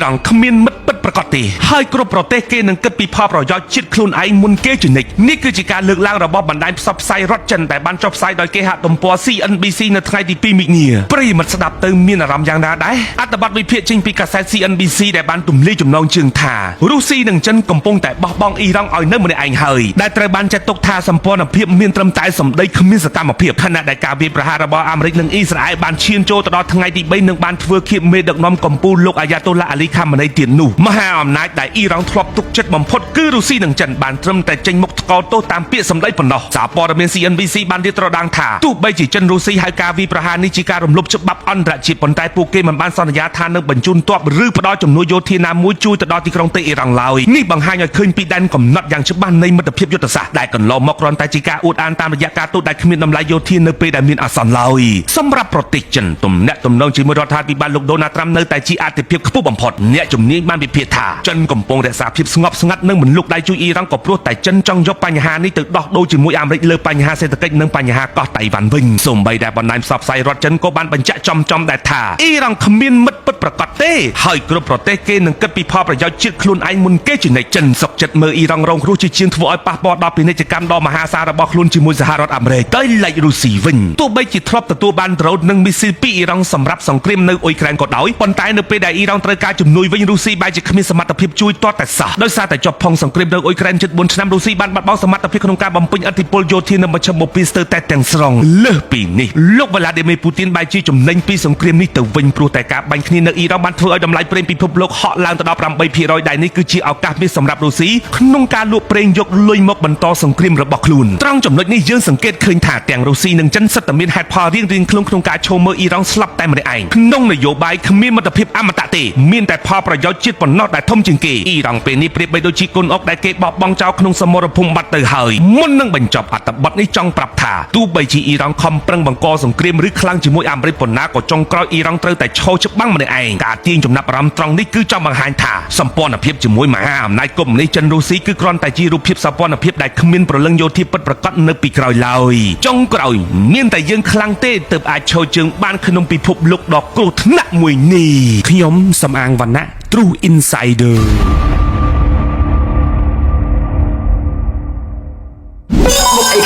រ៉ង់គ្មានមិត្តពិតប្រាកដទេហើយគ្រប់ប្រទេសគេនឹងគិតពីផលប្រយោជន៍ជាតិខ្លួនឯងមុនគេជានិច្ចនេះគឺជាការលើកឡើងរបស់បណ្ដាញផ្សព្វផ្សាយរដ្ឋចិនដែលបានចុះផ្សាយដោយគេហទំព័រ CNBC នៅថ្ងៃទី2មិនិនាប្រិយមិត្តស្ដាប់ទៅមានអារម្មណ៍យ៉ាងណាដែរអត្ថបទវិភាគចេញពីកាសែត CNBC ដែលបានទម្លាយចំណងជើងថារុស្ស៊ីនិងចិនកំពុងតែបោះបង់អ៊ីរ៉ង់ឲ្យនៅម្នាក់ឯងហើយដែលត្រូវបានចាត់ទុកថាសម្ព័ន្ធភាពមានត្រឹមតែសម្ដីគ្មានសកម្មភាពខណៈដែលការវាយប្រហាររបស់អាមេរិកនិងអ៊ីស្រាអែលបានឈានចូលទៅដល់ថ្ងៃទី3និងបានធ្វើខៀបមេដឹកនាំកម្ពុជាលោកអាយ៉ាតូឡាអាលីខាម៉ាណីទៀតនោះមហាអំណាចដែលអ៊ីរ៉ង់ធ្លាប់ទុកចិត្តបំផុតគឺរុស្ស៊ីនិងចិនបានត្រឹមតែចេញមុខថ្កោលទោសតាមពាក្យសម្ដីប៉ុណ្ណោះសារព័ត៌មាន CNBC បានរៀបត្រដាងថាទោះបីជាចិនរុស្ស៊ីហៅការវាយប្រហារនេះជាការរំលោភច្បាប់អន្តរជាតិប៉ុន្តែពួកគេមិនបានសន្យាថានឹងបញ្ជូនទ័ពឬផ្ដល់ជំនួយយោធាណាមួយជួយទៅដល់ទីក្រុងតេហ៍អ៊ីរ៉ង់ឡើយនេះបង្ហាញឲ្យឃើញពីដែនកំណត់យ៉ាងច្បាស់នៃមិត្តភាពយុទ្ធសាស្ត្រដែលកន្លងមកគ្រាន់តែជាការអួតអានតាមរយៈការទូតដែលគ្មានតម្លៃយោធានៅពេលដែលមានអាសន្នឡើយសម្រាប់ប្រទេសចិនទំនាក់ទំនងជាមួយរដ្ឋាភិបាលលោកដូណាល់ត្រាំនៅតែជាអាទិភាពខ្ពស់បំផុតអ្នកជំនាញបានវិភាគថាចិនកំពុងរក្សាភាពស្ងប់ស្ងាត់និងមិនលុកដៃជួយអ៊ីរ៉ង់ក៏ព្រោះតែចិនចង់យកបញ្ហានេះទៅដោះដូរជាមួយអាមេរិកលើបញ្ហាសេដ្ឋកិច្ចនិងបញ្ហាកោះតៃវ៉ាន់វិញសូម្បីតែបណ្ដាញផ្សព្វផ្សាយរដ្ឋចិនក៏បានបញ្ជាក់ចំដែរថាអ៊ីរ៉ង់គ្មានមិត្តពិតប្រាកដទេហើយគ្រប់ប្រទេសគេនឹងគិតពីផលប្រយោជន៍ជាតិខ្លួនឯងមុនគេជានិច្ចចិនសុកចិត្តមើលអ៊ីរ៉ង់រងគ្រោះជាជាងធ្វើឲ្យប៉ះពាល់ដល់ពាណិជ្ជកម្មដ៏មហាសាលរបស់ខ្លួនជាមួយសហរដ្ឋអាមេរិកដោយឡែករុស្ស៊ីវិញទោះបីជាធ្លាប់ទទួលបានដ្រូននិងមីស៊ីលពីអ៊ីរ៉ង់សម្រាប់សង្គ្រាមនៅអ៊ុយក្រែនក៏ដោយប៉ុន្តែនៅពេលដែលអ៊ីរ៉ង់ត្រូវការជំនួយវិញរុស្ស៊ីបែរជាគ្មានសមត្ថភាពជួយទាល់តែសោះដោយសារតែជាប់ផុងសង្គ្រាមនៅអ៊ុយក្រែនជិត4ឆ្នាំរុស្ស៊ីបានបាត់បង់សមត្ថភាពក្នុងការបំពេញឥទ្ធិពលយោធានៅមជ្ឈមបូព៌ាស្ទើរតែទាំងស្រុងលើសពីនេះលោកវ្លាឌីមៀរពូទីនបែរជាចំណេញពីសង្គ្រាមនេះទៅវិញព្រោះតែការបាញ់គ្នានៅអ៊ីរ៉ង់បានធ្វើឲ្យតម្លៃប្រេងពិភពលោកហក់ឡើងទៅដល់ 8% ដែលនេះគឺជាឱកាសមាសសម្រាប់រុស្ស៊ីក្នុងការលក់ប្រេងយកលុយមកបន្តសង្គ្រាមរបស់ខ្លួនត្រង់ចំណុចនេះយើងសង្កេតឃើញថាទាំងរុស្ស៊ីនិងចិនសិតតែមានហេតុផលរៀងៗខ្លួនក្នុងការឈោមមើលអ៊ីរ៉ង់ស្លាប់តែម្នាក់ឯងក្នុងនយោបាយគ្មានមិត្តភាពអមតៈទេមានតែផលប្រយោជន៍ជាតិប៉ុណ្ណោះដែលធំជាងគេអ៊ីរ៉ង់ពេលនេះប្រៀបបីដូចជាកូនអុកដែលគេបោះបង់ចោលក្នុងសមរភូមិបាត់ទៅហើយមុននឹងបញ្ចប់អត្ថបទនេះចង់ប្រាប់ថាទោះបីជាអ៊ីរ៉ង់ខំប្រឹងបង្កសង្គ្រាមឬខ្លាំងជាមួយអាមេរិកប៉ុណ្ណាក៏ចុងក្រោយអ៊ីរ៉ង់ត្រូវតែឈរច្បាំងម្នាក់ឯងការទាញចំណាប់អារម្មណ៍ត្រង់នេះគឺចង់បង្ហាញថាសម្ព័ន្ធភាពជាមួយមហាអំណាចកុម្មុយនីសចិនរុស្ស៊ីគឺគ្រាន់តែជារូបភាពសម្ព័ន្ធភាពដែលគ្មានព្រលឹងយោធាពិតប្រាកដនៅពីក្រោយឡើយចុងក្រោយមានតែយើងខ្លាំងទេទើបអាចឈរជើងបានក្នុងពិភពលោកដ៏គ្រោះថ្នាក់មួយនេះខ្ញុំសំអាងវណ្ណៈ True Insider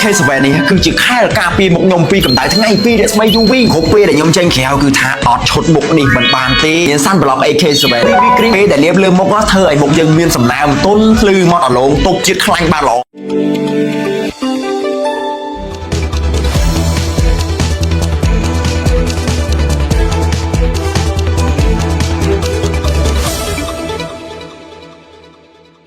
AK7 នេះគឺជាខែលការពារមុខខ្ញុំពីកម្ដៅថ្ងៃពីរស្មី UV គ្រប់ពេលដែលខ្ញុំចេញក្រៅគឺថាអត់ឈុតមុខនេះមិនបានទេមានសាន់ប្លុក AK7 នេះវាគ្រីមពេលដែលលាបលើមុខធ្វើឲ្យមុខយើងមានសំណើមទន់ភ្លឺមកដល់ឡងទប់ជាតិខ្លាញ់បានល្អ